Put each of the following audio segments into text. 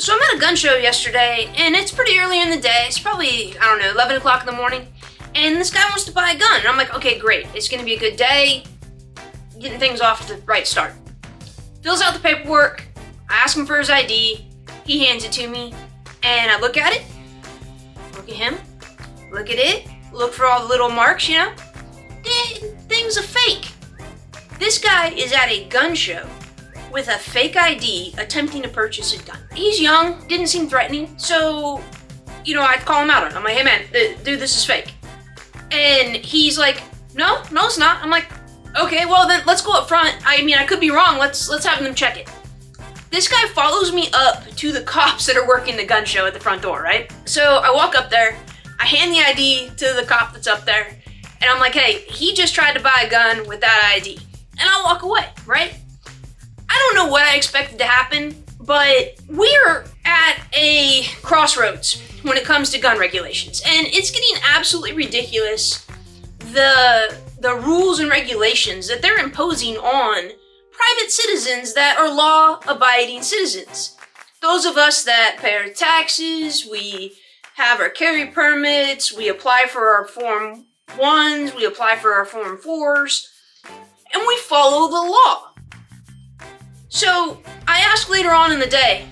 So I'm at a gun show yesterday, and it's pretty early in the day. It's probably, I don't know, 11 o'clock in the morning. And this guy wants to buy a gun. And I'm like, okay, great. It's going to be a good day. Getting things off to the right start. Fills out the paperwork. I ask him for his ID. He hands it to me. And I look at it. Look at him. Look at it. Look for all the little marks, you know? Thing's a fake. This guy is at a gun show with a fake ID attempting to purchase a gun. He's young, didn't seem threatening, so, you know, I'd call him out on it. I'm like, hey man, dude, this is fake. And he's like, no, it's not. I'm like, okay, well then let's go up front. I mean, I could be wrong. Let's have them check it. This guy follows me up to the cops that are working the gun show at the front door, right? So I walk up there, I hand the ID to the cop that's up there, and I'm like, hey, he just tried to buy a gun with that ID. And I'll walk away, right? I don't know what I expected to happen, but we're at a crossroads when it comes to gun regulations, and it's getting absolutely ridiculous, the rules and regulations that they're imposing on private citizens that are law-abiding citizens. Those of us that pay our taxes, we have our carry permits, we apply for our Form 1s, we apply for our Form 4s, and we follow the law. So I asked later on in the day,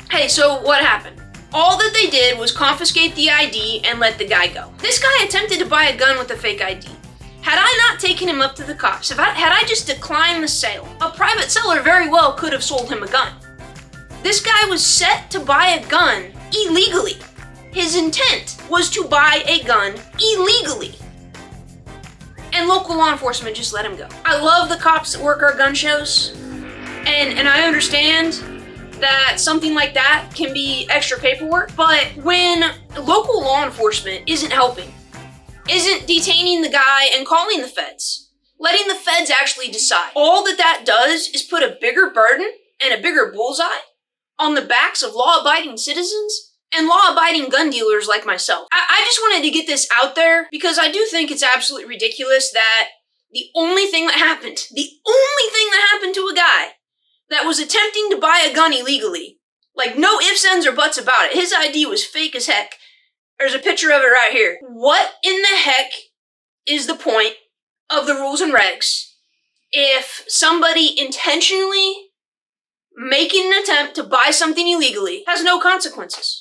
hey, so what happened? All that they did was confiscate the ID and let the guy go. This guy attempted to buy a gun with a fake ID. Had I not taken him up to the cops, had I just declined the sale, a private seller very well could have sold him a gun. This guy was set to buy a gun illegally. His intent was to buy a gun illegally. And local law enforcement just let him go. I love the cops that work our gun shows. And I understand that something like that can be extra paperwork, but when local law enforcement isn't helping, isn't detaining the guy and calling the feds, letting the feds actually decide, all that does is put a bigger burden and a bigger bullseye on the backs of law-abiding citizens and law-abiding gun dealers like myself. I just wanted to get this out there because I do think it's absolutely ridiculous that the only thing that happened to a guy that was attempting to buy a gun illegally, like no ifs, ands, or buts about it. His ID was fake as heck. There's a picture of it right here. What in the heck is the point of the rules and regs if somebody intentionally making an attempt to buy something illegally has no consequences?